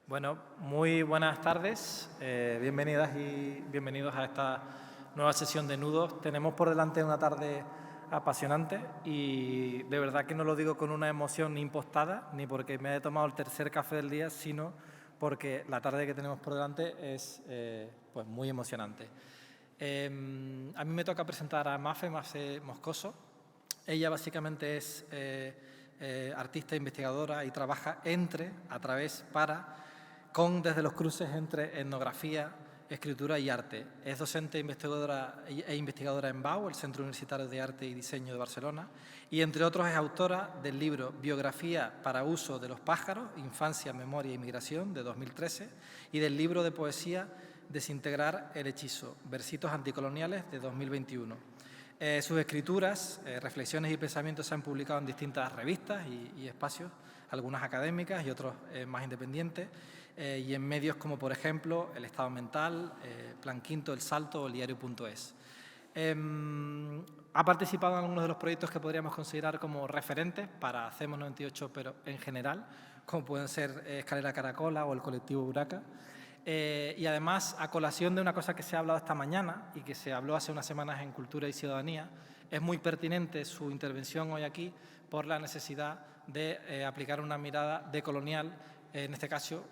Bueno, muy buenas tardes, bienvenidas y bienvenidos a esta nueva sesión de Nudos. Tenemos por delante una tarde apasionante y de verdad que no lo digo con una emoción ni impostada, ni porque me he tomado el tercer café del día, sino porque la tarde que tenemos por delante es pues muy emocionante. A mí me toca presentar a Mafe Moscoso. Ella básicamente es artista e investigadora y trabaja desde los cruces entre etnografía, escritura y arte. Es docente e investigadora en BAU, el Centro Universitario de Arte y Diseño de Barcelona, y entre otros es autora del libro Biografía para uso de los pájaros, Infancia, Memoria y Migración, de 2013, y del libro de poesía Desintegrar el hechizo, Versitos anticoloniales, de 2021. Sus escrituras, reflexiones y pensamientos se han publicado en distintas revistas y espacios, algunas académicas y otros más independientes, y en medios como, por ejemplo, El Estado Mental, Plan Quinto, El Salto o el Diario.es. Ha participado en algunos de los proyectos que podríamos considerar como referentes para Hacemos 98, pero en general, como pueden ser Escalera Caracola o el colectivo Buraca. Y además, a colación de una cosa que se ha hablado esta mañana y que se habló hace unas semanas en Cultura y Ciudadanía, es muy pertinente su intervención hoy aquí por la necesidad de aplicar una mirada decolonial, en este caso,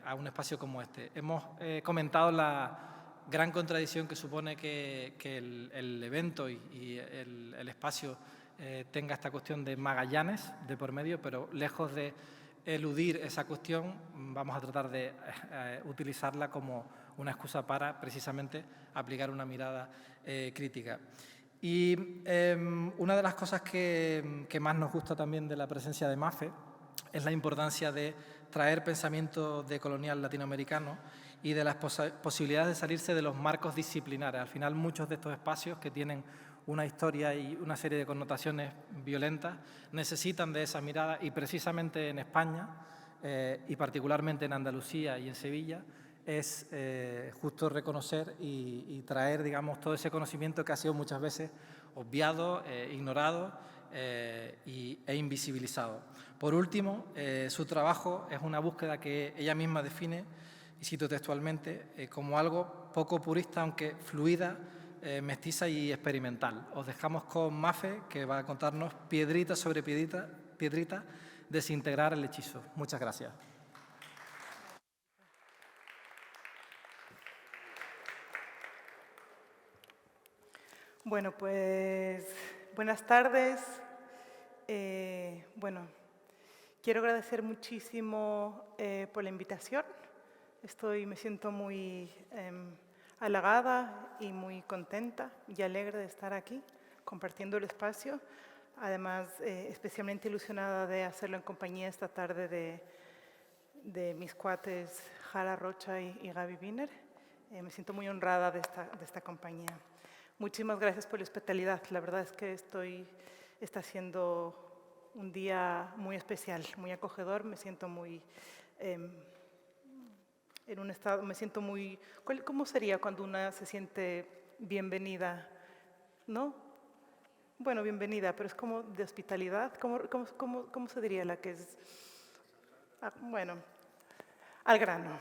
a un espacio como este. Hemos comentado la gran contradicción que supone que el evento y el espacio tenga esta cuestión de Magallanes de por medio, pero lejos de eludir esa cuestión, vamos a tratar de utilizarla como una excusa para precisamente aplicar una mirada crítica. Y una de las cosas que más nos gusta también de la presencia de Mafe es la importancia de traer pensamiento decolonial latinoamericano y de las posibilidades de salirse de los marcos disciplinares. Al final, muchos de estos espacios que tienen una historia y una serie de connotaciones violentas necesitan de esa mirada, y precisamente en España, y particularmente en Andalucía y en Sevilla, es justo reconocer y traer, digamos, todo ese conocimiento que ha sido muchas veces obviado, ignorado e invisibilizado. Por último, su trabajo es una búsqueda que ella misma define, y cito textualmente, como algo poco purista, aunque fluida, mestiza y experimental. Os dejamos con Mafe, que va a contarnos piedrita sobre piedrita, desintegrar el hechizo. Muchas gracias. Bueno, pues buenas tardes. Quiero agradecer muchísimo por la invitación. Me siento muy halagada y muy contenta y alegre de estar aquí compartiendo el espacio. Además, especialmente ilusionada de hacerlo en compañía esta tarde de mis cuates Jara Rocha y Gaby Wiener. Me siento muy honrada de esta compañía. Muchísimas gracias por la hospitalidad. La verdad es que está siendo un día muy especial, muy acogedor. Me siento muy en un estado, ¿cómo sería cuando una se siente bienvenida? ¿No? Bueno, bienvenida, pero es como de hospitalidad. ¿Cómo se diría la que es? Bueno, al grano.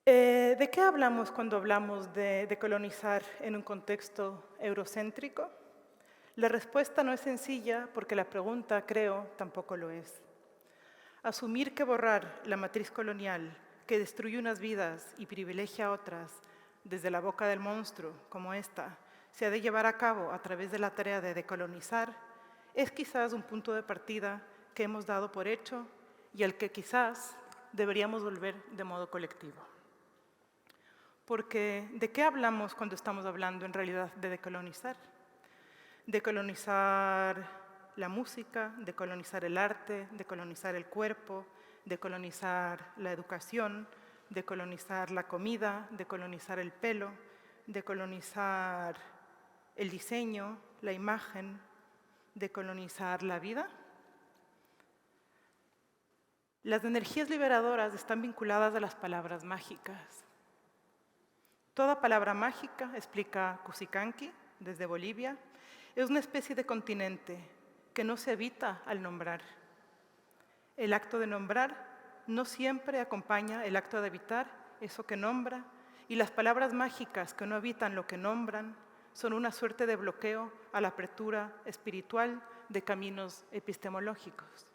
¿De qué hablamos cuando hablamos de decolonizar en un contexto eurocéntrico? La respuesta no es sencilla porque la pregunta, creo, tampoco lo es. Asumir que borrar la matriz colonial que destruye unas vidas y privilegia a otras desde la boca del monstruo, como esta, se ha de llevar a cabo a través de la tarea de decolonizar, es quizás un punto de partida que hemos dado por hecho y al que quizás deberíamos volver de modo colectivo. Porque, ¿de qué hablamos cuando estamos hablando en realidad de decolonizar? Decolonizar la música, decolonizar el arte, decolonizar el cuerpo, decolonizar la educación, decolonizar la comida, decolonizar el pelo, decolonizar el diseño, la imagen, decolonizar la vida. Las energías liberadoras están vinculadas a las palabras mágicas. Toda palabra mágica, explica Cusicanqui, desde Bolivia, es una especie de continente que no se evita al nombrar. El acto de nombrar no siempre acompaña el acto de habitar, eso que nombra, y las palabras mágicas que no habitan lo que nombran son una suerte de bloqueo a la apertura espiritual de caminos epistemológicos.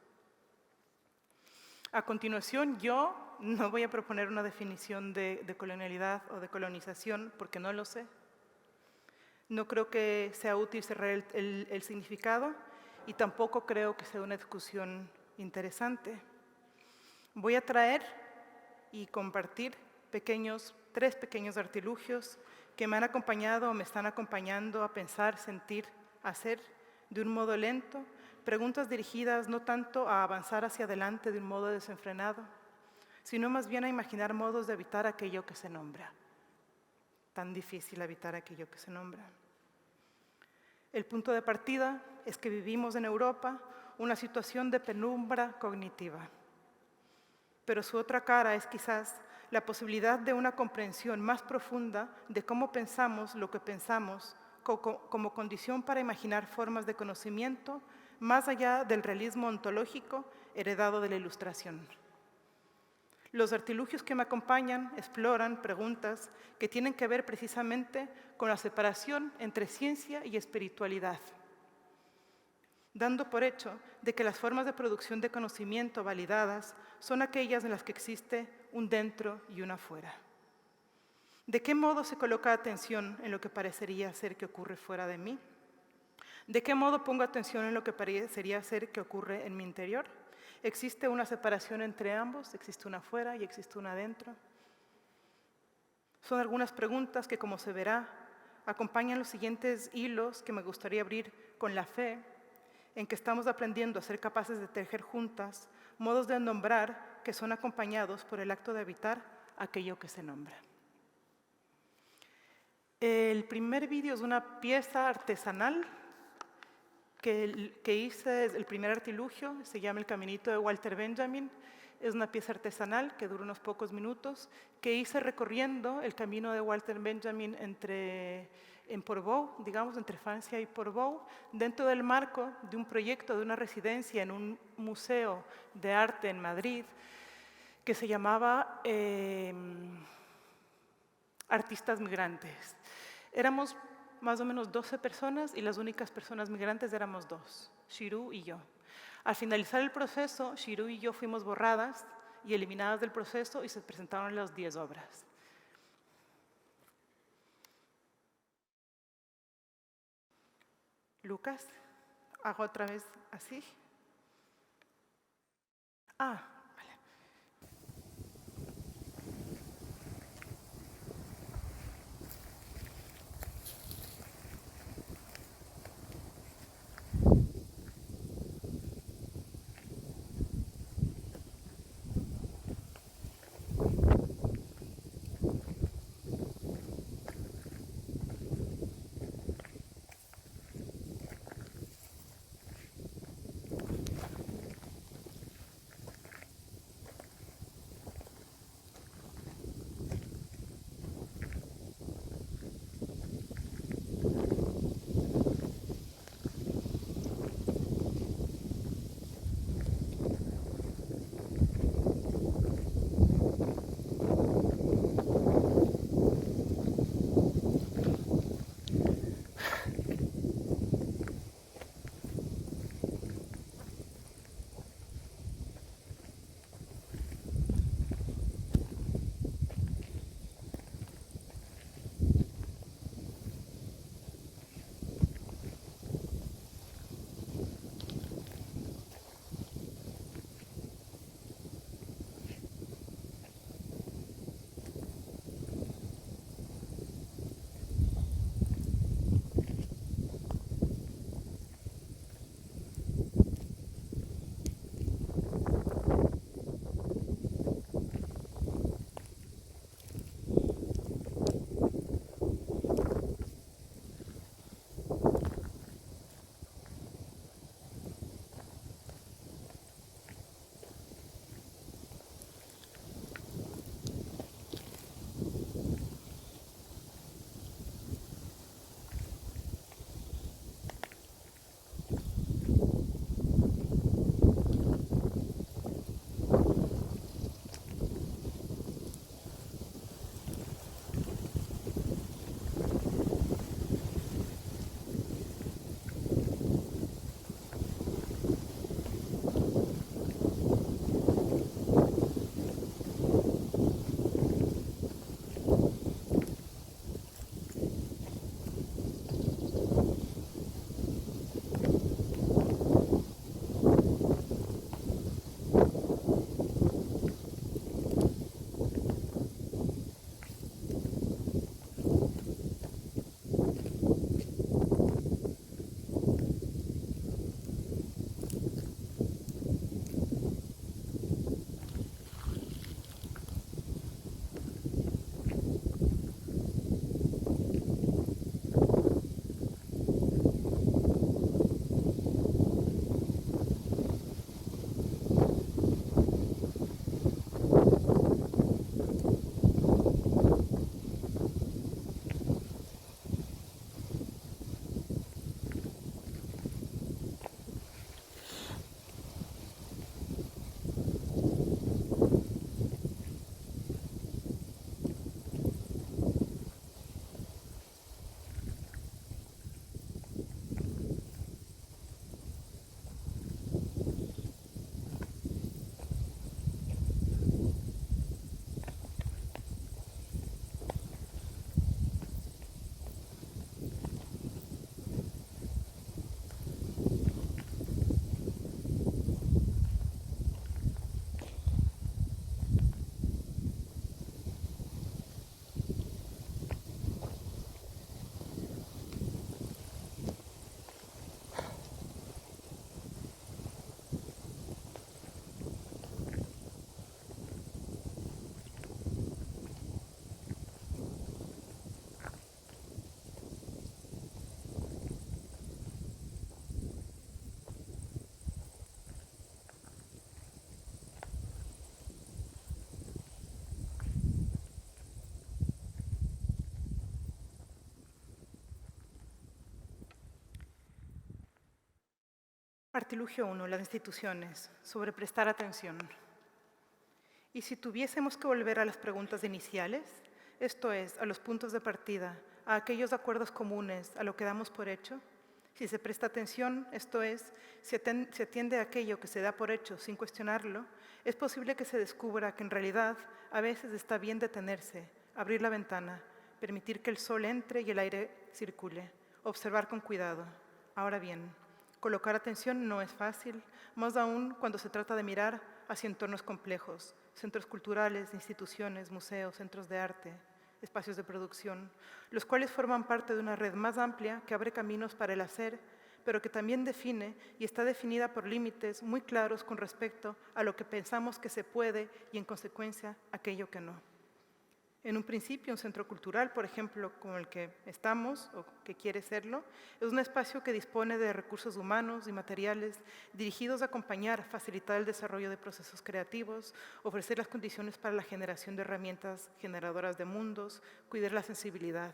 A continuación, yo no voy a proponer una definición de colonialidad o de colonización porque no lo sé. No creo que sea útil cerrar el significado y tampoco creo que sea una discusión interesante. Voy a traer y compartir tres pequeños artilugios que me han acompañado o me están acompañando a pensar, sentir, hacer de un modo lento, preguntas dirigidas no tanto a avanzar hacia adelante de un modo desenfrenado, sino más bien a imaginar modos de habitar aquello que se nombra. Tan difícil habitar aquello que se nombra. El punto de partida es que vivimos en Europa una situación de penumbra cognitiva, pero su otra cara es quizás la posibilidad de una comprensión más profunda de cómo pensamos lo que pensamos como condición para imaginar formas de conocimiento más allá del realismo ontológico heredado de la Ilustración. Los artilugios que me acompañan exploran preguntas que tienen que ver precisamente con la separación entre ciencia y espiritualidad, dando por hecho de que las formas de producción de conocimiento validadas son aquellas en las que existe un dentro y un afuera. ¿De qué modo se coloca atención en lo que parecería ser que ocurre fuera de mí? ¿De qué modo pongo atención en lo que parecería ser que ocurre en mi interior? ¿Existe una separación entre ambos? ¿Existe una afuera y existe una adentro? Son algunas preguntas que, como se verá, acompañan los siguientes hilos que me gustaría abrir con la fe en que estamos aprendiendo a ser capaces de tejer juntas modos de nombrar que son acompañados por el acto de habitar aquello que se nombra. El primer vídeo es una pieza artesanal que hice, el primer artilugio, se llama El Caminito de Walter Benjamin. Es una pieza artesanal que dura unos pocos minutos, que hice recorriendo el camino de Walter Benjamin en Portbou, digamos, entre Francia y Portbou, dentro del marco de un proyecto de una residencia en un museo de arte en Madrid que se llamaba Artistas Migrantes. Éramos más o menos 12 personas y las únicas personas migrantes éramos dos, Shirú y yo. Al finalizar el proceso, Shirú y yo fuimos borradas y eliminadas del proceso y se presentaron las 10 obras. Lucas, hago otra vez así. Ah, vale. Artilugio 1, las instituciones, sobre prestar atención. Y si tuviésemos que volver a las preguntas iniciales, esto es, a los puntos de partida, a aquellos acuerdos comunes, a lo que damos por hecho, si se presta atención, esto es, si atiende a aquello que se da por hecho sin cuestionarlo, es posible que se descubra que en realidad a veces está bien detenerse, abrir la ventana, permitir que el sol entre y el aire circule, observar con cuidado. Ahora bien, colocar atención no es fácil, más aún cuando se trata de mirar hacia entornos complejos, centros culturales, instituciones, museos, centros de arte, espacios de producción, los cuales forman parte de una red más amplia que abre caminos para el hacer, pero que también define y está definida por límites muy claros con respecto a lo que pensamos que se puede y, en consecuencia, aquello que no. En un principio, un centro cultural, por ejemplo, como el que estamos o que quiere serlo, es un espacio que dispone de recursos humanos y materiales dirigidos a acompañar, facilitar el desarrollo de procesos creativos, ofrecer las condiciones para la generación de herramientas generadoras de mundos, cuidar la sensibilidad.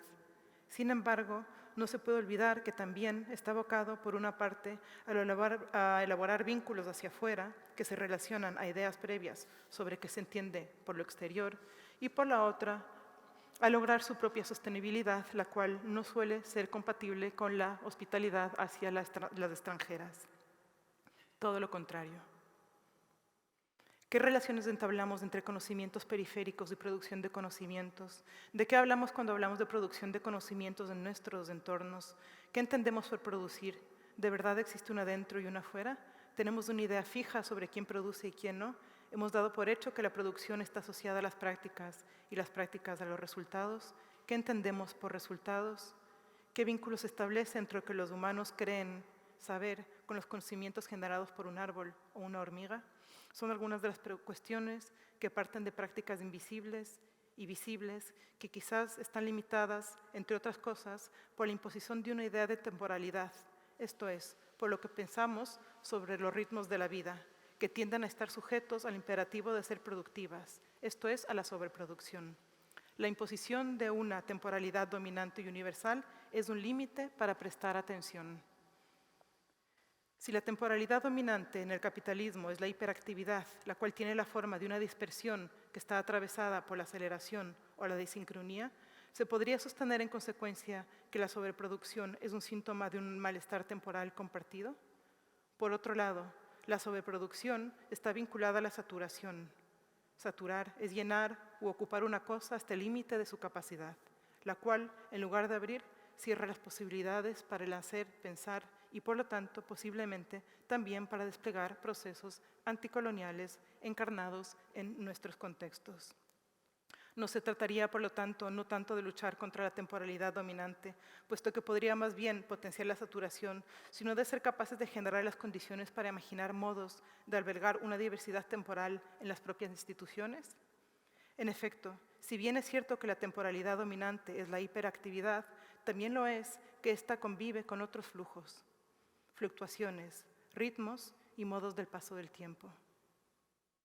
Sin embargo, no se puede olvidar que también está abocado, por una parte, a elaborar vínculos hacia afuera que se relacionan a ideas previas sobre qué se entiende por lo exterior, y por la otra, a lograr su propia sostenibilidad, la cual no suele ser compatible con la hospitalidad hacia las extranjeras. Todo lo contrario. ¿Qué relaciones entablamos entre conocimientos periféricos y producción de conocimientos? ¿De qué hablamos cuando hablamos de producción de conocimientos en nuestros entornos? ¿Qué entendemos por producir? ¿De verdad existe un adentro y un afuera? ¿Tenemos una idea fija sobre quién produce y quién no? ¿Hemos dado por hecho que la producción está asociada a las prácticas y las prácticas a los resultados? ¿Qué entendemos por resultados? ¿Qué vínculos se establece entre lo que los humanos creen saber con los conocimientos generados por un árbol o una hormiga? Son algunas de las cuestiones que parten de prácticas invisibles y visibles que quizás están limitadas, entre otras cosas, por la imposición de una idea de temporalidad, esto es, por lo que pensamos sobre los ritmos de la vida, que tienden a estar sujetos al imperativo de ser productivas, esto es, a la sobreproducción. La imposición de una temporalidad dominante y universal es un límite para prestar atención. Si la temporalidad dominante en el capitalismo es la hiperactividad, la cual tiene la forma de una dispersión que está atravesada por la aceleración o la desincronía, ¿se podría sostener en consecuencia que la sobreproducción es un síntoma de un malestar temporal compartido? Por otro lado, la sobreproducción está vinculada a la saturación. Saturar es llenar u ocupar una cosa hasta el límite de su capacidad, la cual, en lugar de abrir, cierra las posibilidades para el hacer, pensar y, por lo tanto, posiblemente también para desplegar procesos anticoloniales encarnados en nuestros contextos. No se trataría, por lo tanto, no tanto de luchar contra la temporalidad dominante, puesto que podría más bien potenciar la saturación, sino de ser capaces de generar las condiciones para imaginar modos de albergar una diversidad temporal en las propias instituciones. En efecto, si bien es cierto que la temporalidad dominante es la hiperactividad, también lo es que ésta convive con otros flujos, fluctuaciones, ritmos y modos del paso del tiempo.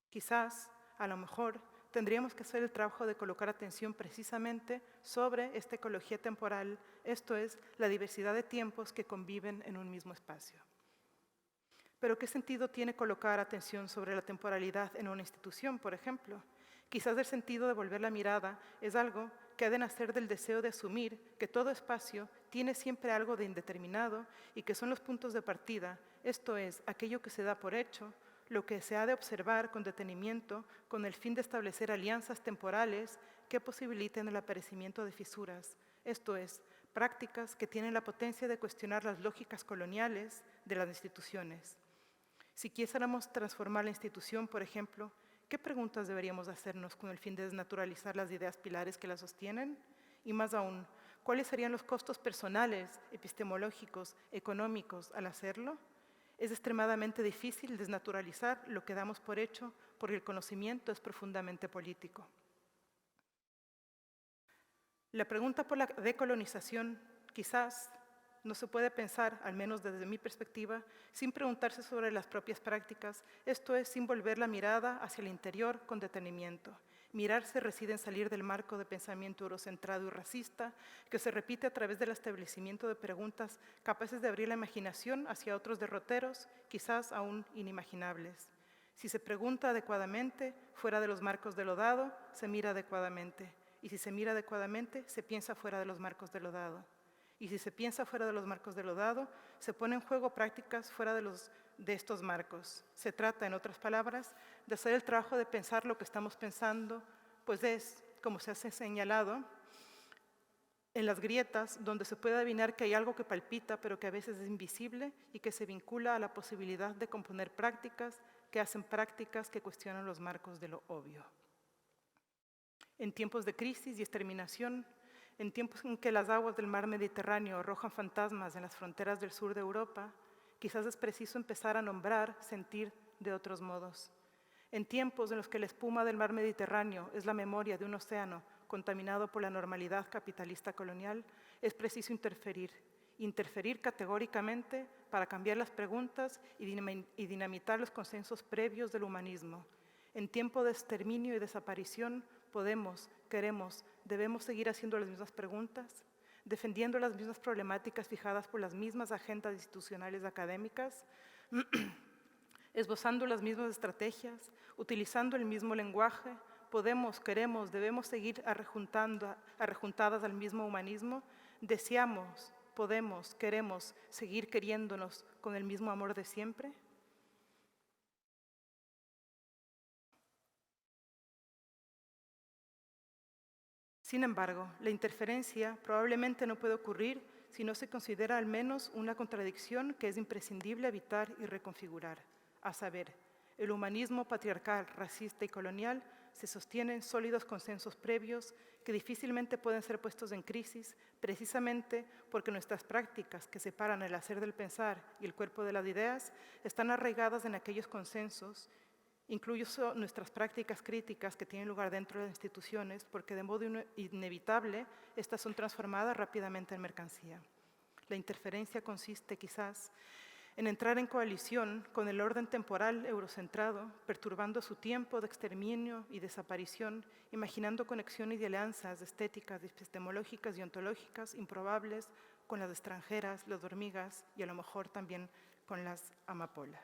Quizás, a lo mejor, tendríamos que hacer el trabajo de colocar atención precisamente sobre esta ecología temporal, esto es, la diversidad de tiempos que conviven en un mismo espacio. Pero ¿qué sentido tiene colocar atención sobre la temporalidad en una institución, por ejemplo? Quizás el sentido de volver la mirada es algo que ha de nacer del deseo de asumir que todo espacio tiene siempre algo de indeterminado y que son los puntos de partida, esto es, aquello que se da por hecho, lo que se ha de observar con detenimiento con el fin de establecer alianzas temporales que posibiliten el aparecimiento de fisuras, esto es, prácticas que tienen la potencia de cuestionar las lógicas coloniales de las instituciones. Si quisiéramos transformar la institución, por ejemplo, ¿qué preguntas deberíamos hacernos con el fin de desnaturalizar las ideas pilares que la sostienen? Y más aún, ¿cuáles serían los costos personales, epistemológicos, económicos al hacerlo? Es extremadamente difícil desnaturalizar lo que damos por hecho porque el conocimiento es profundamente político. La pregunta por la decolonización quizás no se puede pensar, al menos desde mi perspectiva, sin preguntarse sobre las propias prácticas, esto es, sin volver la mirada hacia el interior con detenimiento. Mirarse reside en salir del marco de pensamiento eurocentrado y racista que se repite a través del establecimiento de preguntas capaces de abrir la imaginación hacia otros derroteros, quizás aún inimaginables. Si se pregunta adecuadamente, fuera de los marcos de lo dado, se mira adecuadamente. Y si se mira adecuadamente, se piensa fuera de los marcos de lo dado. Y si se piensa fuera de los marcos de lo dado, se pone en juego prácticas fuera de estos marcos. Se trata, en otras palabras, de hacer el trabajo de pensar lo que estamos pensando, pues es, como se ha señalado, en las grietas donde se puede adivinar que hay algo que palpita, pero que a veces es invisible y que se vincula a la posibilidad de componer prácticas que hacen prácticas que cuestionan los marcos de lo obvio. En tiempos de crisis y exterminación, en tiempos en que las aguas del mar Mediterráneo arrojan fantasmas en las fronteras del sur de Europa, quizás es preciso empezar a nombrar, sentir de otros modos. En tiempos en los que la espuma del mar Mediterráneo es la memoria de un océano contaminado por la normalidad capitalista colonial, es preciso interferir categóricamente para cambiar las preguntas y dinamitar los consensos previos del humanismo. En tiempo de exterminio y desaparición, podemos, queremos, debemos seguir haciendo las mismas preguntas, defendiendo las mismas problemáticas fijadas por las mismas agendas institucionales académicas, esbozando las mismas estrategias, utilizando el mismo lenguaje, podemos, queremos, debemos seguir arrejuntadas al mismo humanismo, deseamos, podemos, queremos seguir queriéndonos con el mismo amor de siempre. Sin embargo, la interferencia probablemente no puede ocurrir si no se considera al menos una contradicción que es imprescindible evitar y reconfigurar, a saber, el humanismo patriarcal, racista y colonial se sostiene en sólidos consensos previos que difícilmente pueden ser puestos en crisis precisamente porque nuestras prácticas que separan el hacer del pensar y el cuerpo de las ideas están arraigadas en aquellos consensos, incluso nuestras prácticas críticas que tienen lugar dentro de las instituciones, porque de modo inevitable estas son transformadas rápidamente en mercancía. La interferencia consiste quizás en entrar en coalición con el orden temporal eurocentrado, perturbando su tiempo de exterminio y desaparición, imaginando conexiones y alianzas estéticas, epistemológicas y ontológicas improbables con las extranjeras, las hormigas y a lo mejor también con las amapolas.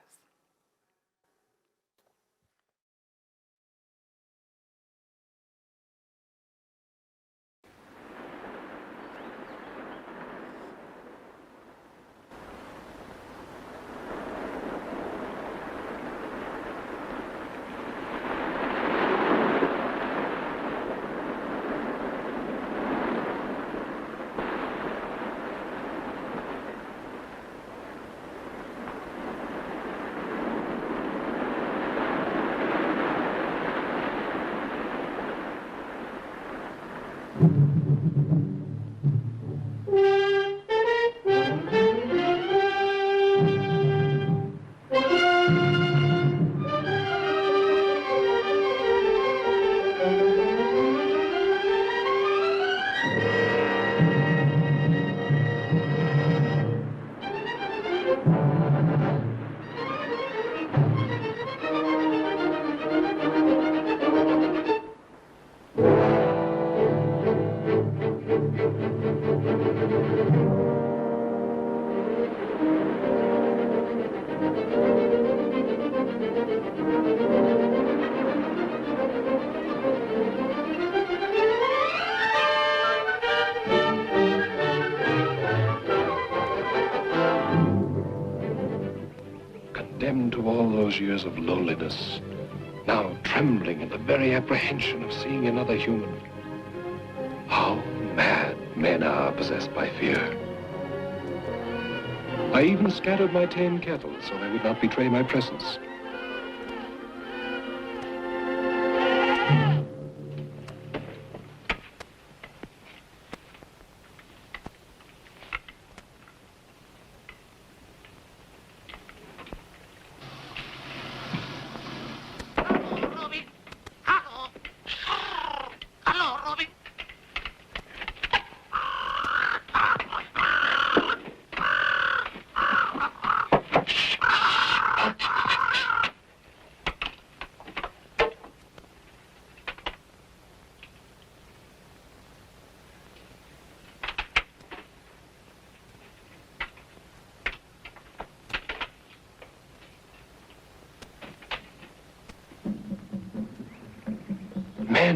Condemned to all those years of loneliness, now trembling in the very apprehension of seeing another human. How mad men are possessed by fear. I even scattered my tame cattle so they would not betray my presence.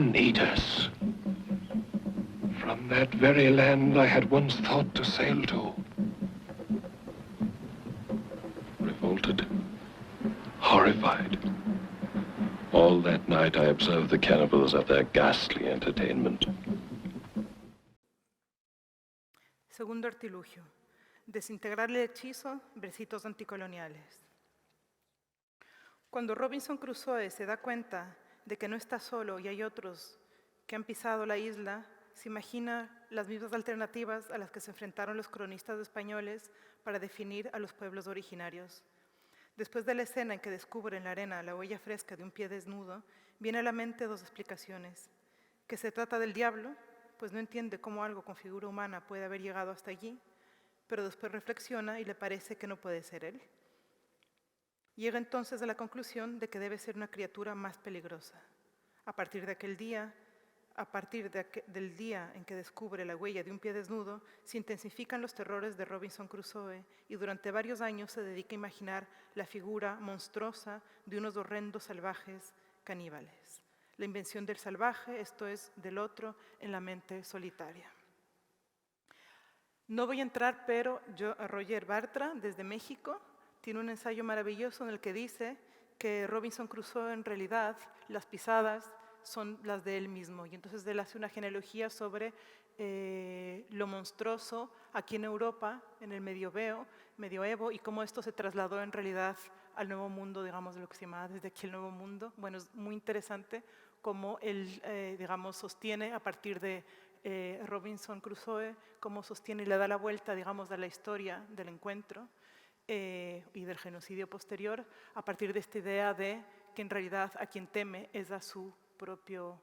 man-eaters. From that very land I had once thought to sail to. Revolted, horrified. All that night I observed the cannibals at their ghastly entertainment. Segundo artilugio. Desintegrar el hechizo, versitos anticoloniales. Cuando Robinson Crusoe se da cuenta de que no está solo y hay otros que han pisado la isla, se imagina las mismas alternativas a las que se enfrentaron los cronistas españoles para definir a los pueblos originarios. Después de la escena en que descubre en la arena la huella fresca de un pie desnudo, viene a la mente dos explicaciones. Que se trata del diablo, pues no entiende cómo algo con figura humana puede haber llegado hasta allí, pero después reflexiona y le parece que no puede ser él. Llega entonces a la conclusión de que debe ser una criatura más peligrosa. A partir de aquel día, del día en que descubre la huella de un pie desnudo, se intensifican los terrores de Robinson Crusoe y durante varios años se dedica a imaginar la figura monstruosa de unos horrendos salvajes caníbales. La invención del salvaje, esto es, del otro, en la mente solitaria. No voy a entrar, pero Roger Bartra, desde México, tiene un ensayo maravilloso en el que dice que Robinson Crusoe, en realidad, las pisadas son las de él mismo. Y entonces él hace una genealogía sobre lo monstruoso aquí en Europa, en el medioevo, y cómo esto se trasladó en realidad al Nuevo Mundo, digamos, de lo que se llamaba desde aquí el Nuevo Mundo. Bueno, es muy interesante cómo él, digamos, sostiene a partir de Robinson Crusoe, cómo sostiene y le da la vuelta, digamos, a la historia del encuentro y del genocidio posterior, a partir de esta idea de que en realidad a quien teme es a su propio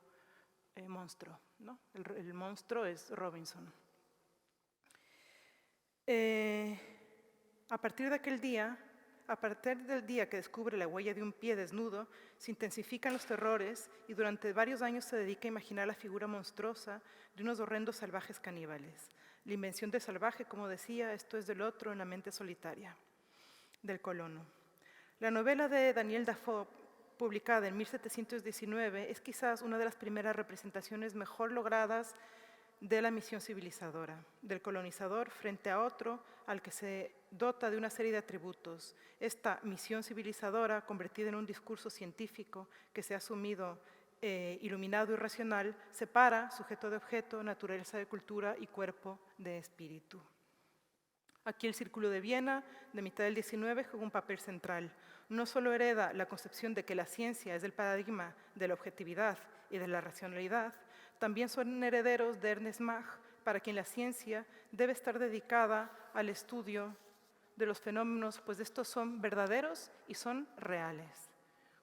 monstruo, ¿no? El monstruo es Robinson. A partir del día que descubre la huella de un pie desnudo, se intensifican los terrores y durante varios años se dedica a imaginar la figura monstruosa de unos horrendos salvajes caníbales. La invención del salvaje, como decía, esto es del otro en la mente solitaria del colono. La novela de Daniel Defoe, publicada en 1719, es quizás una de las primeras representaciones mejor logradas de la misión civilizadora, del colonizador frente a otro al que se dota de una serie de atributos. Esta misión civilizadora, convertida en un discurso científico que se ha asumido iluminado y racional, separa sujeto de objeto, naturaleza de cultura y cuerpo de espíritu. Aquí el Círculo de Viena, de mitad del XIX, juega un papel central. No solo hereda la concepción de que la ciencia es el paradigma de la objetividad y de la racionalidad, también son herederos de Ernest Mach, para quien la ciencia debe estar dedicada al estudio de los fenómenos, pues estos son verdaderos y son reales.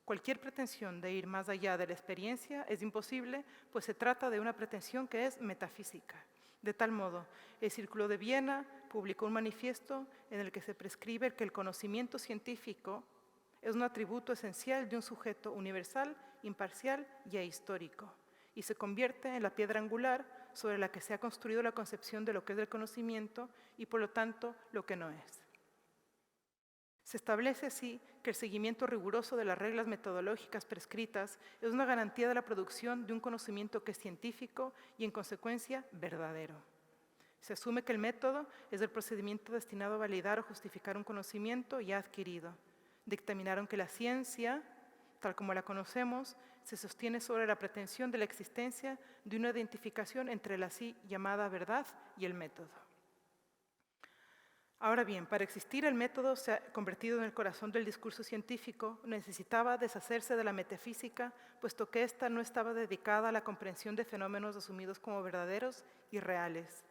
Cualquier pretensión de ir más allá de la experiencia es imposible, pues se trata de una pretensión que es metafísica. De tal modo, el Círculo de Viena publicó un manifiesto en el que se prescribe que el conocimiento científico es un atributo esencial de un sujeto universal, imparcial y ahistórico, y se convierte en la piedra angular sobre la que se ha construido la concepción de lo que es el conocimiento y, por lo tanto, lo que no es. Se establece así que el seguimiento riguroso de las reglas metodológicas prescritas es una garantía de la producción de un conocimiento que es científico y, en consecuencia, verdadero. Se asume que el método es el procedimiento destinado a validar o justificar un conocimiento ya adquirido. Dictaminaron que la ciencia, tal como la conocemos, se sostiene sobre la pretensión de la existencia de una identificación entre la así llamada verdad y el método. Ahora bien, para existir el método se ha convertido en el corazón del discurso científico, necesitaba deshacerse de la metafísica, puesto que ésta no estaba dedicada a la comprensión de fenómenos asumidos como verdaderos y reales.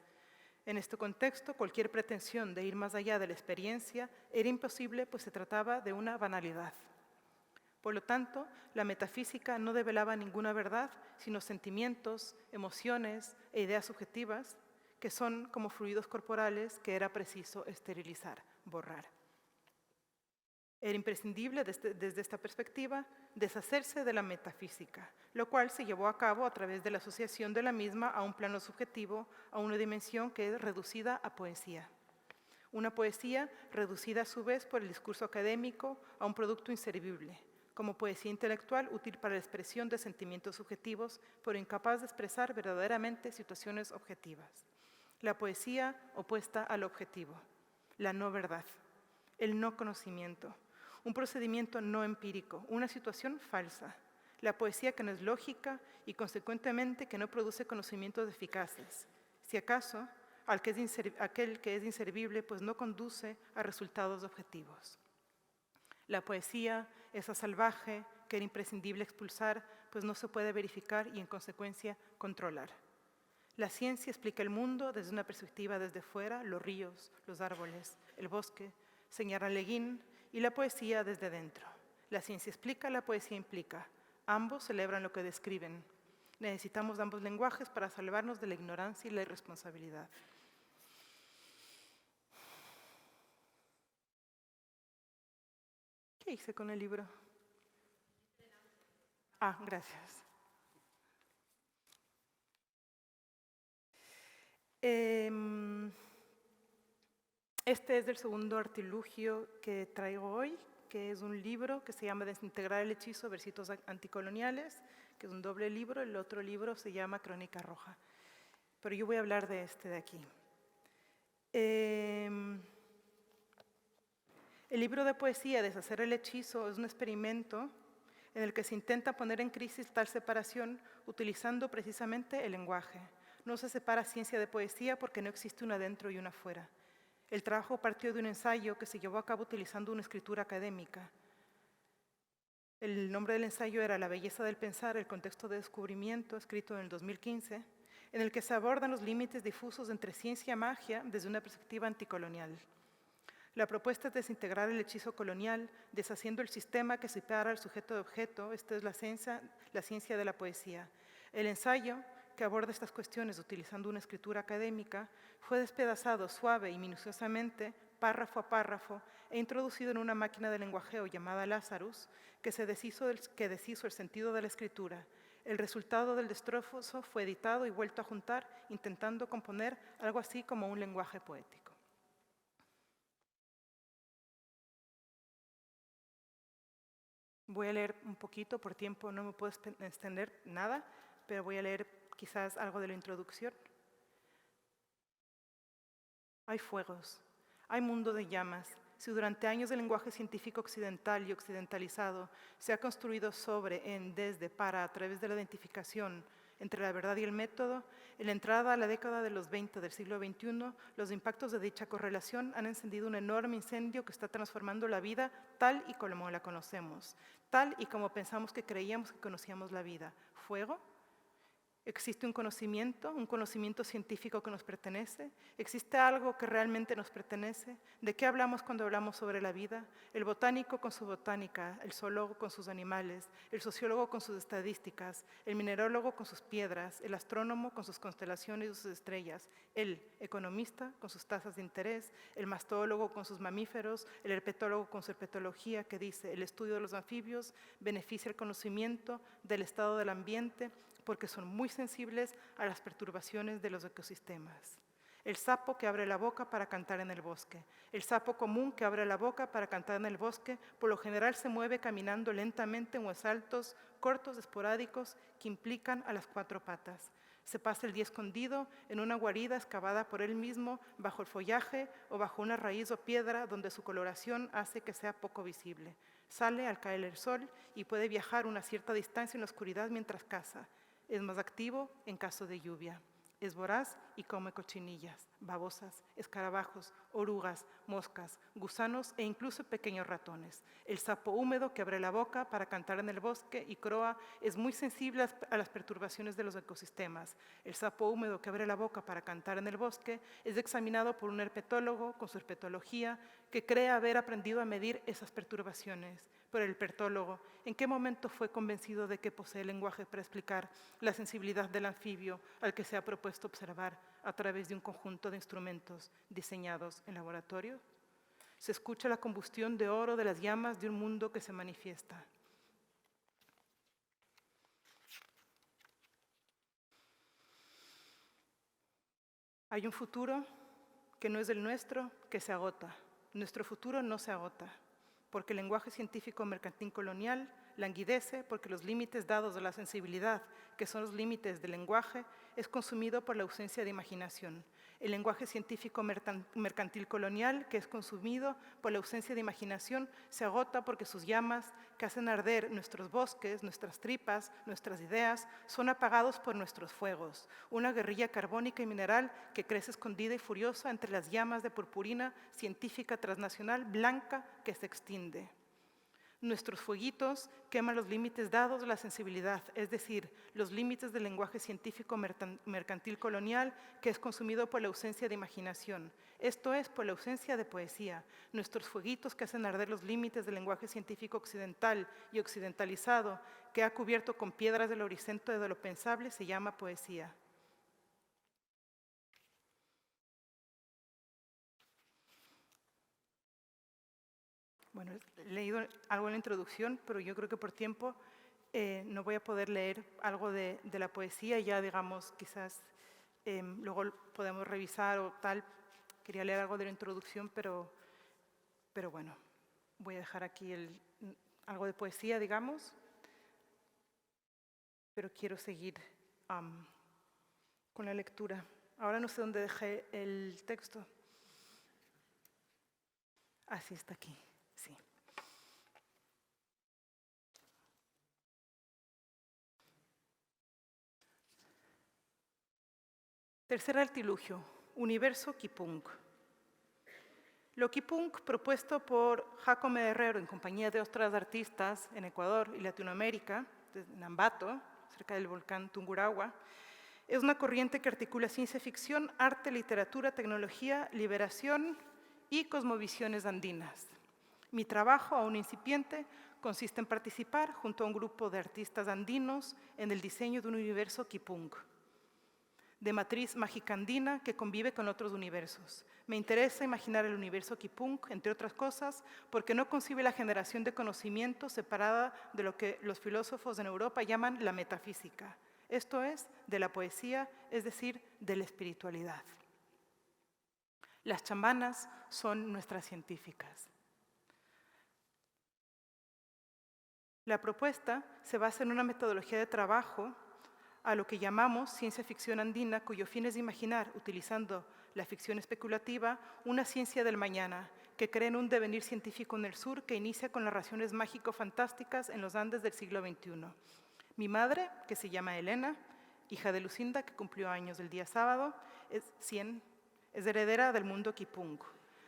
En este contexto, cualquier pretensión de ir más allá de la experiencia era imposible, pues se trataba de una banalidad. Por lo tanto, la metafísica no develaba ninguna verdad, sino sentimientos, emociones e ideas subjetivas, que son como fluidos corporales que era preciso esterilizar, borrar. Era imprescindible, desde esta perspectiva, deshacerse de la metafísica, lo cual se llevó a cabo a través de la asociación de la misma a un plano subjetivo, a una dimensión que es reducida a poesía. Una poesía reducida a su vez por el discurso académico a un producto inservible, como poesía intelectual útil para la expresión de sentimientos subjetivos, pero incapaz de expresar verdaderamente situaciones objetivas. La poesía opuesta al objetivo, la no verdad, el no conocimiento, un procedimiento no empírico, una situación falsa. La poesía que no es lógica y consecuentemente que no produce conocimientos eficaces. Si acaso, aquel que es inservible, pues no conduce a resultados objetivos. La poesía, esa salvaje, que era imprescindible expulsar, pues no se puede verificar y en consecuencia controlar. La ciencia explica el mundo desde una perspectiva desde fuera, los ríos, los árboles, el bosque, señala Leguín, y la poesía desde dentro. La ciencia explica, la poesía implica. Ambos celebran lo que describen. Necesitamos ambos lenguajes para salvarnos de la ignorancia y la irresponsabilidad. ¿Qué hice con el libro? Ah, gracias. Este es el segundo artilugio que traigo hoy, que es un libro que se llama Desintegrar el hechizo, versitos anticoloniales, que es un doble libro. El otro libro se llama Crónica Roja. Pero yo voy a hablar de este de aquí. El libro de poesía, Deshacer el hechizo, es un experimento en el que se intenta poner en crisis tal separación utilizando precisamente el lenguaje. No se separa ciencia de poesía porque no existe una dentro y una fuera. El trabajo partió de un ensayo que se llevó a cabo utilizando una escritura académica. El nombre del ensayo era La belleza del pensar, el contexto de descubrimiento, escrito en el 2015, en el que se abordan los límites difusos entre ciencia y magia desde una perspectiva anticolonial. La propuesta es desintegrar el hechizo colonial, deshaciendo el sistema que separa al sujeto de objeto. Esta es la ciencia de la poesía. El ensayo, que aborda estas cuestiones utilizando una escritura académica, fue despedazado suave y minuciosamente, párrafo a párrafo, e introducido en una máquina de lenguajeo llamada Lazarus, que deshizo el sentido de la escritura. El resultado del destrozo fue editado y vuelto a juntar, intentando componer algo así como un lenguaje poético. Voy a leer un poquito, por tiempo no me puedo extender nada, pero voy a leer quizás algo de la introducción. Hay fuegos, hay mundo de llamas. Si durante años el lenguaje científico occidental y occidentalizado se ha construido sobre, en, desde, para, a través de la identificación entre la verdad y el método, en la entrada a la década de los 20 del siglo XXI, los impactos de dicha correlación han encendido un enorme incendio que está transformando la vida tal y como la conocemos, tal y como pensamos que creíamos que conocíamos la vida. ¿Fuego? ¿Existe un conocimiento científico que nos pertenece? ¿Existe algo que realmente nos pertenece? ¿De qué hablamos cuando hablamos sobre la vida? El botánico con su botánica, el zoólogo con sus animales, el sociólogo con sus estadísticas, el minerólogo con sus piedras, el astrónomo con sus constelaciones y sus estrellas, el economista con sus tasas de interés, el mastólogo con sus mamíferos, el herpetólogo con su herpetología que dice el estudio de los anfibios beneficia el conocimiento del estado del ambiente, porque son muy sensibles a las perturbaciones de los ecosistemas. El sapo que abre la boca para cantar en el bosque. El sapo común que abre la boca para cantar en el bosque, por lo general se mueve caminando lentamente en saltos cortos, esporádicos, que implican a las cuatro patas. Se pasa el día escondido en una guarida excavada por él mismo, bajo el follaje o bajo una raíz o piedra donde su coloración hace que sea poco visible. Sale al caer el sol y puede viajar una cierta distancia en la oscuridad mientras caza. Es más activo en caso de lluvia. Es voraz y come cochinillas, babosas, escarabajos, orugas, moscas, gusanos e incluso pequeños ratones. El sapo húmedo que abre la boca para cantar en el bosque y croa es muy sensible a las perturbaciones de los ecosistemas. El sapo húmedo que abre la boca para cantar en el bosque es examinado por un herpetólogo con su herpetología que cree haber aprendido a medir esas perturbaciones. Pero el herpetólogo, ¿en qué momento fue convencido de que posee el lenguaje para explicar la sensibilidad del anfibio al que se ha propuesto observar a través de un conjunto de instrumentos diseñados en laboratorio? Se escucha la combustión de oro de las llamas de un mundo que se manifiesta. Hay un futuro que no es el nuestro, que se agota. Nuestro futuro no se agota, porque el lenguaje científico mercantil colonial, languidece porque los límites dados de la sensibilidad, que son los límites del lenguaje, es consumido por la ausencia de imaginación. El lenguaje científico mercantil colonial, que es consumido por la ausencia de imaginación, se agota porque sus llamas, que hacen arder nuestros bosques, nuestras tripas, nuestras ideas, son apagados por nuestros fuegos. Una guerrilla carbónica y mineral que crece escondida y furiosa entre las llamas de purpurina científica transnacional blanca que se extingue. Nuestros fueguitos queman los límites dados de la sensibilidad, es decir, los límites del lenguaje científico mercantil colonial que es consumido por la ausencia de imaginación. Esto es, por la ausencia de poesía. Nuestros fueguitos que hacen arder los límites del lenguaje científico occidental y occidentalizado que ha cubierto con piedras del horizonte de lo pensable se llama poesía. Bueno, he leído algo en la introducción, pero yo creo que por tiempo no voy a poder leer algo de la poesía. Ya, digamos, quizás luego podemos revisar o tal. Quería leer algo de la introducción, pero bueno, voy a dejar aquí algo de poesía, digamos. Pero quiero seguir con la lectura. Ahora no sé dónde dejé el texto. Así está aquí. Sí. Tercer artilugio, universo Kipunk. Lo Kipunk, propuesto por Jacome Herrero en compañía de otros artistas en Ecuador y Latinoamérica, en Ambato, cerca del volcán Tungurahua, es una corriente que articula ciencia ficción, arte, literatura, tecnología, liberación y cosmovisiones andinas. Mi trabajo, aún incipiente, consiste en participar junto a un grupo de artistas andinos en el diseño de un universo Kipunk, de matriz mágica andina que convive con otros universos. Me interesa imaginar el universo Kipunk, entre otras cosas, porque no concibe la generación de conocimiento separada de lo que los filósofos en Europa llaman la metafísica, esto es, de la poesía, es decir, de la espiritualidad. Las chamanas son nuestras científicas. La propuesta se basa en una metodología de trabajo a lo que llamamos ciencia ficción andina, cuyo fin es imaginar, utilizando la ficción especulativa, una ciencia del mañana, que cree en un devenir científico en el sur que inicia con las raciones mágico-fantásticas en los Andes del siglo XXI. Mi madre, que se llama Elena, hija de Lucinda, que cumplió años el día sábado, es heredera del mundo Kipunk.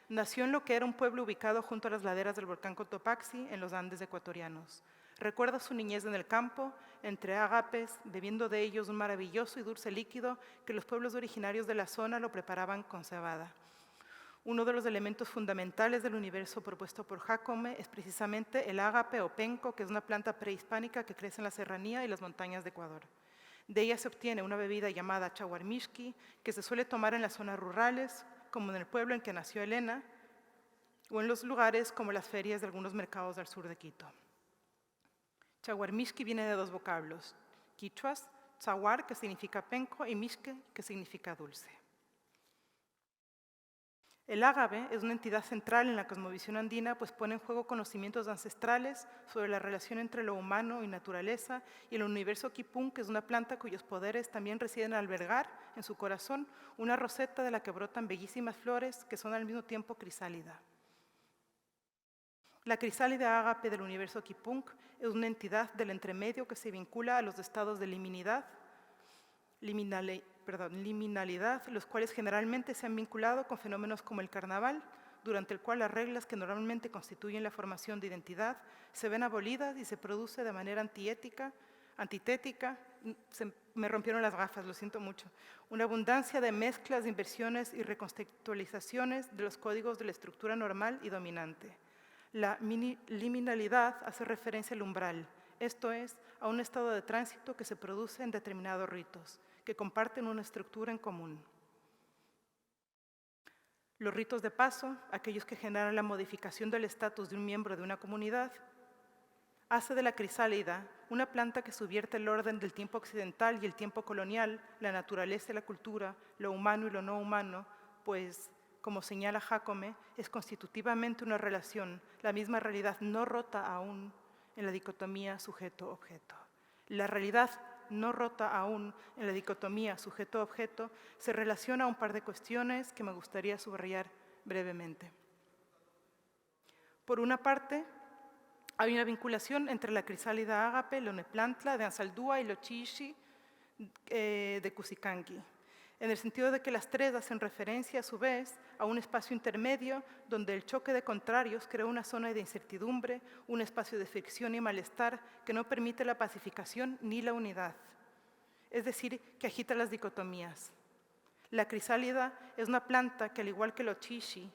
Nació en lo que era un pueblo ubicado junto a las laderas del volcán Cotopaxi, en los Andes ecuatorianos. Recuerda su niñez en el campo, entre ágapes, bebiendo de ellos un maravilloso y dulce líquido que los pueblos originarios de la zona lo preparaban con cebada. Uno de los elementos fundamentales del universo propuesto por Jacome es precisamente el ágape o penco, que es una planta prehispánica que crece en la serranía y las montañas de Ecuador. De ella se obtiene una bebida llamada chaguarmishki, que se suele tomar en las zonas rurales, como en el pueblo en que nació Elena, o en los lugares como las ferias de algunos mercados del sur de Quito. Chaguarmishki viene de dos vocablos, quichuas, chaguar, que significa penco, y mishke, que significa dulce. El ágave es una entidad central en la cosmovisión andina, pues pone en juego conocimientos ancestrales sobre la relación entre lo humano y naturaleza, y el universo Kipunk es una planta cuyos poderes también residen en albergar en su corazón una roseta de la que brotan bellísimas flores que son al mismo tiempo crisálida. La crisálida ágape del universo Kipunk es una entidad del entremedio que se vincula a los estados de liminalidad, los cuales generalmente se han vinculado con fenómenos como el carnaval, durante el cual las reglas que normalmente constituyen la formación de identidad se ven abolidas y se produce de manera antitética, me rompieron las gafas, lo siento mucho, una abundancia de mezclas, inversiones y recontextualizaciones de los códigos de la estructura normal y dominante. La liminalidad hace referencia al umbral, esto es, a un estado de tránsito que se produce en determinados ritos, que comparten una estructura en común. Los ritos de paso, aquellos que generan la modificación del estatus de un miembro de una comunidad, hace de la crisálida una planta que subvierte el orden del tiempo occidental y el tiempo colonial, la naturaleza y la cultura, lo humano y lo no humano, pues, como señala Jacome, es constitutivamente una relación, la misma realidad no rota aún en la dicotomía sujeto-objeto. La realidad no rota aún en la dicotomía sujeto-objeto se relaciona a un par de cuestiones que me gustaría subrayar brevemente. Por una parte, hay una vinculación entre la crisálida ágape, Loneplantla de Ansaldúa y Lochiishi de Cusicanqui, en el sentido de que las tres hacen referencia a su vez a un espacio intermedio donde el choque de contrarios crea una zona de incertidumbre, un espacio de fricción y malestar que no permite la pacificación ni la unidad, es decir, que agita las dicotomías. La crisálida es una planta que, al igual que el Lochiishi,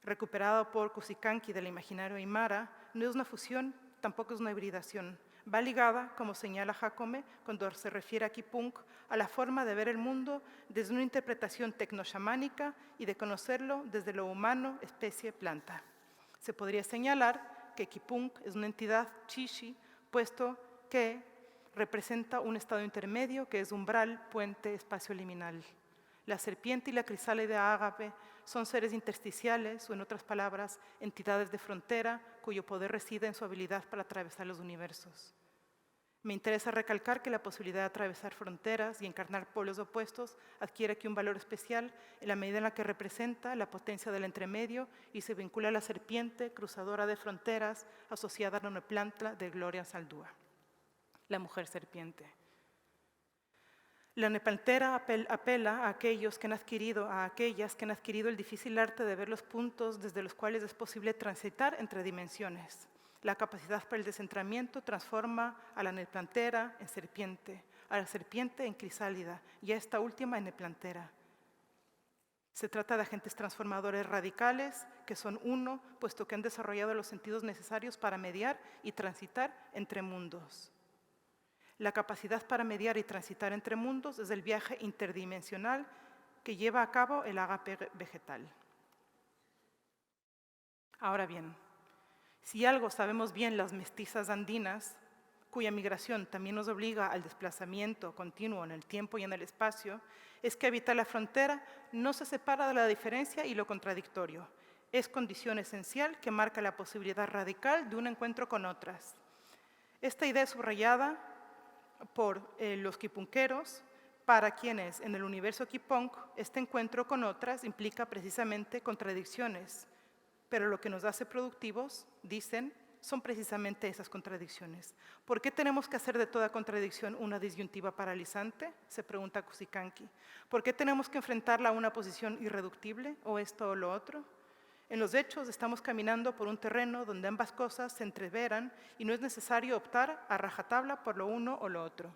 recuperado por Cusicanqui del imaginario aymara, no es una fusión, tampoco es una hibridación. Va ligada, como señala Jacome, cuando se refiere a Kipunk, a la forma de ver el mundo desde una interpretación tecnoshamánica y de conocerlo desde lo humano, especie, planta. Se podría señalar que Kipunk es una entidad chishi, puesto que representa un estado intermedio que es umbral, puente, espacio liminal. La serpiente y la crisálida ágape son seres intersticiales, o en otras palabras, entidades de frontera, cuyo poder reside en su habilidad para atravesar los universos. Me interesa recalcar que la posibilidad de atravesar fronteras y encarnar polos opuestos adquiere aquí un valor especial en la medida en la que representa la potencia del entremedio y se vincula a la serpiente cruzadora de fronteras asociada a la Loneplantla de Gloria Ansaldúa, la mujer serpiente. La nepantera apela a aquellas que han adquirido el difícil arte de ver los puntos desde los cuales es posible transitar entre dimensiones. La capacidad para el descentramiento transforma a la neplantera en serpiente, a la serpiente en crisálida y a esta última en neplantera. Se trata de agentes transformadores radicales que son uno, puesto que han desarrollado los sentidos necesarios para mediar y transitar entre mundos. La capacidad para mediar y transitar entre mundos es el viaje interdimensional que lleva a cabo el ágape vegetal. Ahora bien, si algo sabemos bien las mestizas andinas, cuya migración también nos obliga al desplazamiento continuo en el tiempo y en el espacio, es que habitar la frontera no se separa de la diferencia y lo contradictorio. Es condición esencial que marca la posibilidad radical de un encuentro con otras. Esta idea es subrayada por los kipunqueros, para quienes en el universo kipunk este encuentro con otras implica precisamente contradicciones, pero lo que nos hace productivos, dicen, son precisamente esas contradicciones. ¿Por qué tenemos que hacer de toda contradicción una disyuntiva paralizante? Se pregunta Cusicanqui. ¿Por qué tenemos que enfrentarla a una posición irreductible, o esto o lo otro? En los hechos estamos caminando por un terreno donde ambas cosas se entreveran y no es necesario optar a rajatabla por lo uno o lo otro.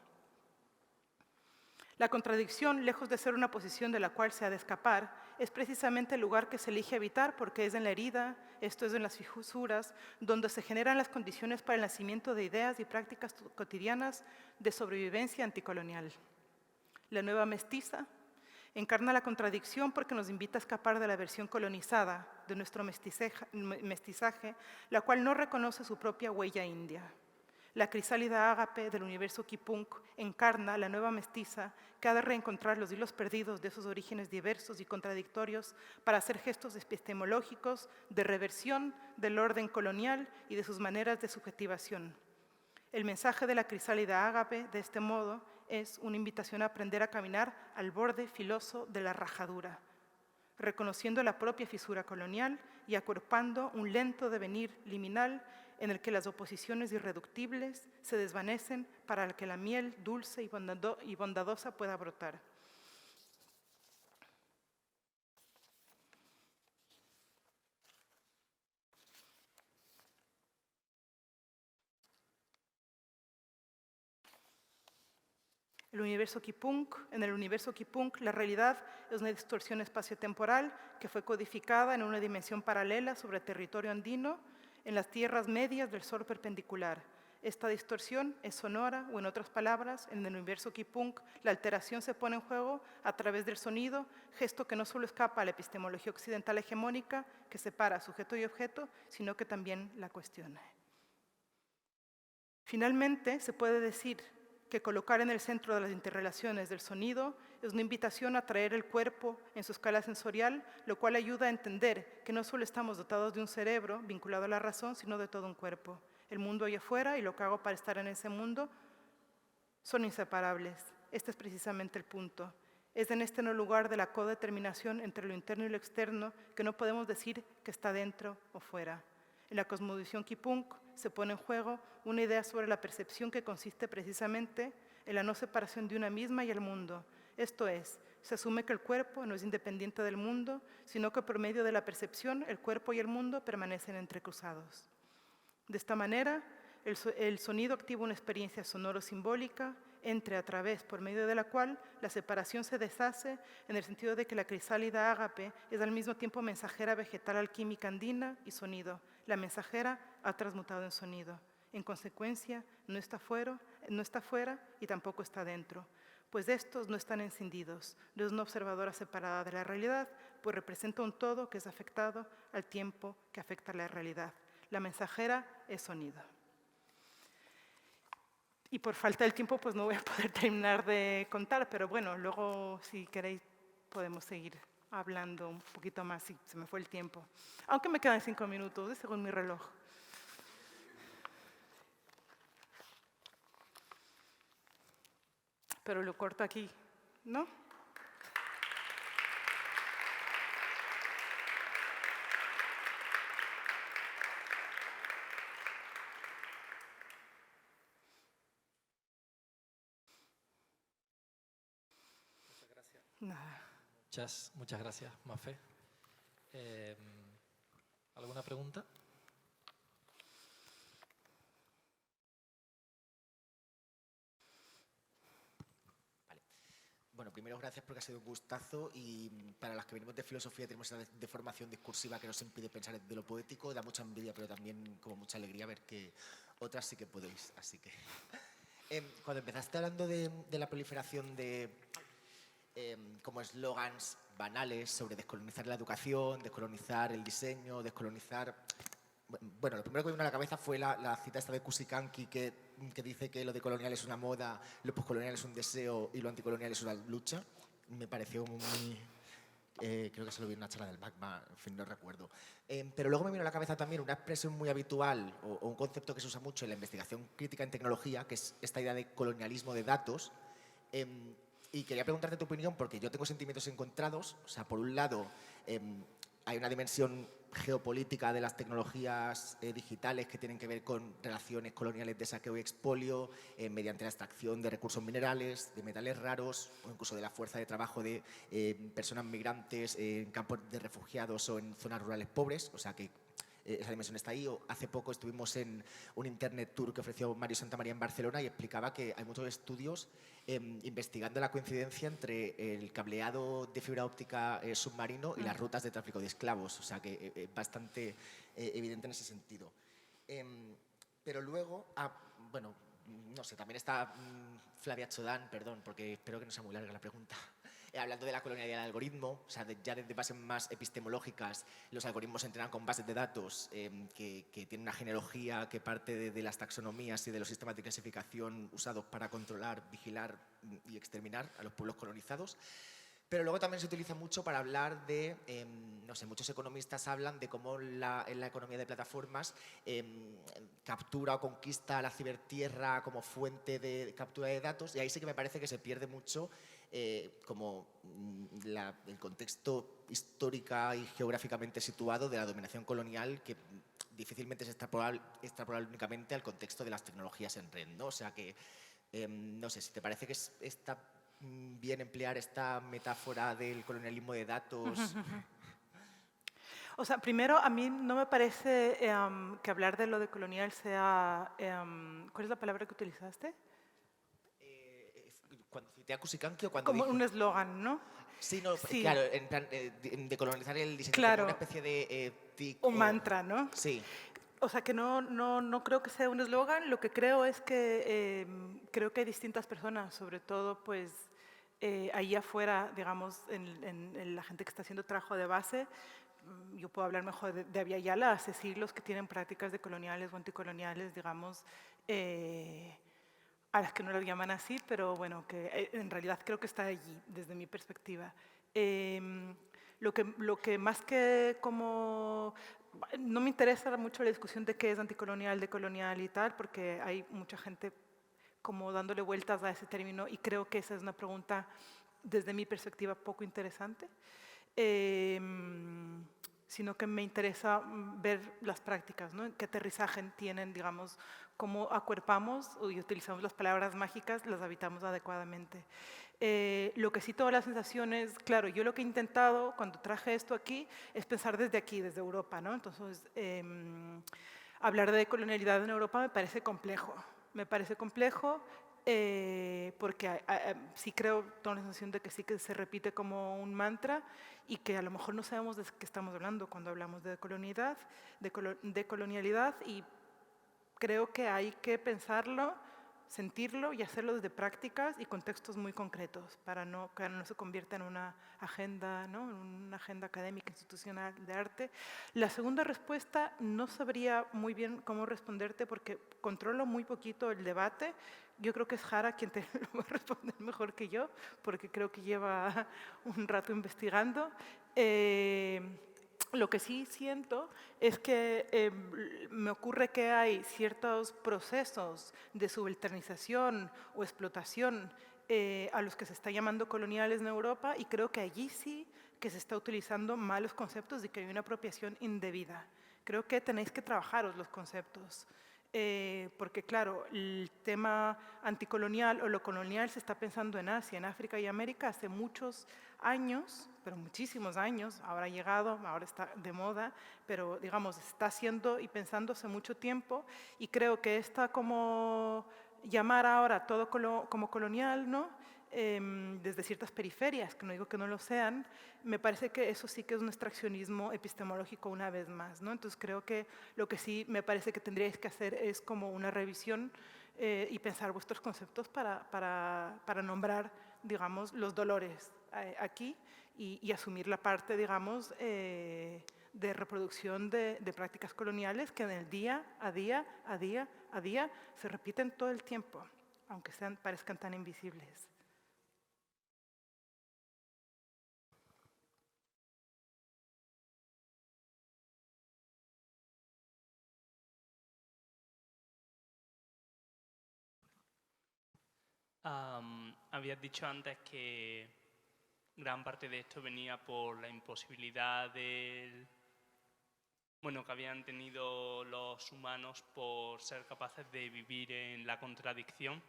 La contradicción, lejos de ser una posición de la cual se ha de escapar, es precisamente el lugar que se elige evitar porque es en la herida, esto es en las fisuras, donde se generan las condiciones para el nacimiento de ideas y prácticas cotidianas de sobrevivencia anticolonial. La nueva mestiza encarna la contradicción porque nos invita a escapar de la versión colonizada de nuestro mestizaje, la cual no reconoce su propia huella india. La crisálida ágape del universo kipunk encarna la nueva mestiza que ha de reencontrar los hilos perdidos de esos orígenes diversos y contradictorios para hacer gestos epistemológicos de reversión del orden colonial y de sus maneras de subjetivación. El mensaje de la crisálida ágape, de este modo, es una invitación a aprender a caminar al borde filoso de la rajadura, reconociendo la propia fisura colonial y acuerpando un lento devenir liminal en el que las oposiciones irreductibles se desvanecen para que la miel dulce y bondadosa pueda brotar. En el universo kipunk, la realidad es una distorsión espaciotemporal que fue codificada en una dimensión paralela sobre el territorio andino en las tierras medias del sol perpendicular. Esta distorsión es sonora, o en otras palabras, en el universo kipunk, la alteración se pone en juego a través del sonido, gesto que no solo escapa a la epistemología occidental hegemónica que separa sujeto y objeto, sino que también la cuestiona. Finalmente, se puede decir que colocar en el centro de las interrelaciones del sonido es una invitación a traer el cuerpo en su escala sensorial, lo cual ayuda a entender que no solo estamos dotados de un cerebro vinculado a la razón, sino de todo un cuerpo. el mundo allá afuera y lo que hago para estar en ese mundo, son inseparables. Este es precisamente el punto. Es en este no lugar de la codeterminación entre lo interno y lo externo que no podemos decir que está dentro o fuera. En la cosmovisión Kipunk se pone en juego una idea sobre la percepción que consiste precisamente en la no separación de una misma y el mundo. Esto es, se asume que el cuerpo no es independiente del mundo, sino que por medio de la percepción el cuerpo y el mundo permanecen entrecruzados. De esta manera, el sonido activa una experiencia sonoro-simbólica entre a través, por medio de la cual la separación se deshace en el sentido de que la crisálida ágape es al mismo tiempo mensajera vegetal alquímica andina y sonido. La mensajera ha transmutado en sonido. En consecuencia, no está fuera y tampoco está dentro, pues estos no están encendidos. No es una observadora separada de la realidad, pues representa un todo que es afectado al tiempo que afecta a la realidad. La mensajera es sonido. Y por falta del tiempo, pues no voy a poder terminar de contar, pero bueno, luego si queréis podemos seguir hablando un poquito más si se me fue el tiempo. Aunque me quedan 5 minutos, según mi reloj. Pero lo corto aquí, ¿no? Nada. Muchas gracias, Mafe. ¿Alguna pregunta? Vale. Bueno, primero gracias porque ha sido un gustazo y para las que venimos de filosofía tenemos esa deformación discursiva que nos impide pensar desde lo poético, da mucha envidia pero también como mucha alegría ver que otras sí que podéis, así que... cuando empezaste hablando de la proliferación de como eslogans banales sobre descolonizar la educación, descolonizar el diseño, descolonizar... Bueno, lo primero que me vino a la cabeza fue la cita esta de Kusikanki que dice que lo decolonial es una moda, lo postcolonial es un deseo y lo anticolonial es una lucha. Me pareció muy... creo que se lo vi en una charla del MACMA, en fin, no recuerdo. Pero luego me vino a la cabeza también una expresión muy habitual o un concepto que se usa mucho en la investigación crítica en tecnología, que es esta idea de colonialismo de datos. Y quería preguntarte tu opinión porque yo tengo sentimientos encontrados. O sea, por un lado, hay una dimensión geopolítica de las tecnologías digitales que tienen que ver con relaciones coloniales de saqueo y expolio mediante la extracción de recursos minerales, de metales raros o incluso de la fuerza de trabajo de personas migrantes en campos de refugiados o en zonas rurales pobres. O sea que esa dimensión está ahí. Hace poco estuvimos en un Internet Tour que ofreció Mario Santamaría en Barcelona y explicaba que hay muchos estudios investigando la coincidencia entre el cableado de fibra óptica submarino y las rutas de tráfico de esclavos. O sea que es bastante evidente en ese sentido. Pero luego, bueno, no sé, también está Flavia Chodán, perdón, porque espero que no sea muy larga la pregunta. Hablando de la colonialidad del algoritmo, o sea, ya desde bases más epistemológicas, los algoritmos se entrenan con bases de datos que tienen una genealogía que parte de las taxonomías y de los sistemas de clasificación usados para controlar, vigilar y exterminar a los pueblos colonizados. Pero luego también se utiliza mucho para hablar de, no sé, muchos economistas hablan de cómo en la economía de plataformas captura o conquista la cibertierra como fuente de captura de datos, y ahí sí que me parece que se pierde mucho como el contexto histórica y geográficamente situado de la dominación colonial, que difícilmente es extrapolable únicamente al contexto de las tecnologías en red, ¿no? O sea que, no sé, si te parece que está bien emplear esta metáfora del colonialismo de datos. O sea, primero, a mí no me parece que hablar de lo de colonial sea... ¿cuál es la palabra que utilizaste? Cuando cité a Kusikanki o cuando como dije... un eslogan, ¿no? Sí, no, Sí. claro, en plan de colonizar el diseño, Claro. como una especie de tic. Un mantra, ¿no? Sí. O sea, que no creo que sea un eslogan. Lo que creo es que creo que hay distintas personas, sobre todo pues ahí afuera, digamos, en la gente que está haciendo trabajo de base. Yo puedo hablar mejor de Avia Yala, hace siglos que tienen prácticas de coloniales o anticoloniales, digamos, a las que no las llaman así, pero bueno, que en realidad creo que está allí, desde mi perspectiva. Lo que más que como no me interesa mucho la discusión de qué es anticolonial, decolonial y tal, porque hay mucha gente como dándole vueltas a ese término y creo que esa es una pregunta, desde mi perspectiva, poco interesante. Sino que me interesa ver las prácticas, ¿no? Qué aterrizaje tienen, digamos, cómo acuerpamos y utilizamos las palabras mágicas, las habitamos adecuadamente. Lo que sí, todas las sensaciones, claro, yo lo que he intentado cuando traje esto aquí es pensar desde aquí, desde Europa, ¿no? Entonces, hablar de colonialidad en Europa me parece complejo. Me parece complejo porque sí creo, tengo la sensación de que sí que se repite como un mantra y que a lo mejor no sabemos de qué estamos hablando cuando hablamos de colonialidad y creo que hay que pensarlo, sentirlo y hacerlo desde prácticas y contextos muy concretos para que no se convierta en una agenda, ¿no? En una agenda académica, institucional de arte. La segunda respuesta no sabría muy bien cómo responderte porque controlo muy poquito el debate. Yo creo que es Jara quien te lo va a responder mejor que yo, porque creo que lleva un rato investigando. Lo que sí siento es que me ocurre que hay ciertos procesos de subalternización o explotación a los que se está llamando coloniales en Europa y creo que allí sí que se está utilizando malos conceptos y que hay una apropiación indebida. Creo que tenéis que trabajaros los conceptos. Porque claro, el tema anticolonial o lo colonial se está pensando en Asia, en África y América hace muchos años, pero muchísimos años, ahora ha llegado, ahora está de moda, pero digamos, está haciendo y pensando hace mucho tiempo y creo que esta como llamar ahora todo como colonial, ¿no? Desde ciertas periferias, que no digo que no lo sean, me parece que eso sí que es un extraccionismo epistemológico una vez más, ¿no? Entonces creo que lo que sí me parece que tendríais que hacer es como una revisión y pensar vuestros conceptos para nombrar, digamos, los dolores aquí y asumir la parte, digamos, de reproducción de prácticas coloniales que en el día a día se repiten todo el tiempo, aunque parezcan tan invisibles. Habías dicho antes que gran parte de esto venía por la imposibilidad que habían tenido los humanos por ser capaces de vivir en la contradicción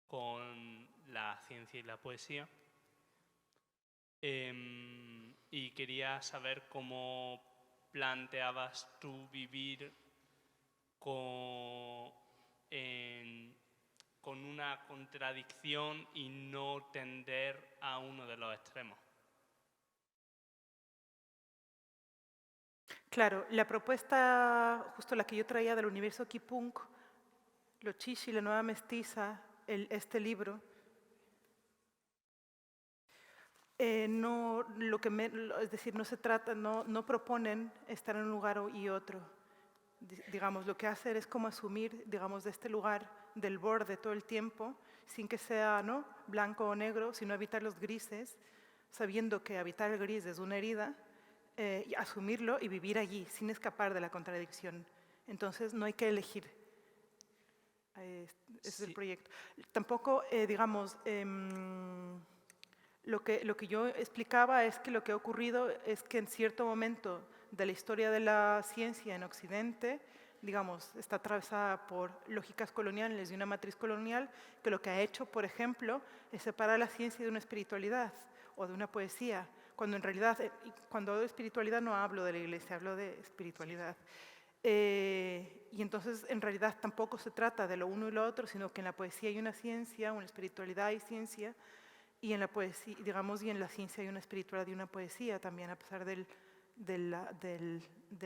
con la ciencia y la poesía. Y quería saber cómo planteabas tú vivir con una contradicción y no tender a uno de los extremos. Claro, la propuesta, justo la que yo traía del universo Kipunk, Lo Chishi, la nueva mestiza, este libro, es decir, no se trata, no proponen estar en un lugar y otro. Digamos, lo que hacen es como asumir, digamos, de este lugar del borde todo el tiempo, sin que sea, ¿no?, blanco o negro, sino evitar los grises, sabiendo que habitar el gris es una herida, y asumirlo y vivir allí, sin escapar de la contradicción. Entonces, no hay que elegir. Ese es el proyecto. Tampoco, digamos, lo que yo explicaba es que lo que ha ocurrido es que en cierto momento de la historia de la ciencia en Occidente, digamos, está atravesada por lógicas coloniales y una matriz colonial que lo que ha hecho, por ejemplo, es separar la ciencia de una espiritualidad o de una poesía, cuando en realidad, cuando hablo de espiritualidad no hablo de la iglesia, hablo de espiritualidad. Y entonces, en realidad, tampoco se trata de lo uno y lo otro, sino que en la poesía hay una ciencia, una espiritualidad y ciencia, y en la poesía, digamos, y en la ciencia hay una espiritualidad y una poesía también, a pesar del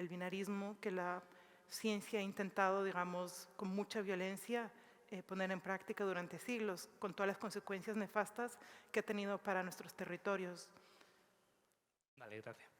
binarismo que la ciencia ha intentado, digamos, con mucha violencia poner en práctica durante siglos, con todas las consecuencias nefastas que ha tenido para nuestros territorios. Vale, gracias.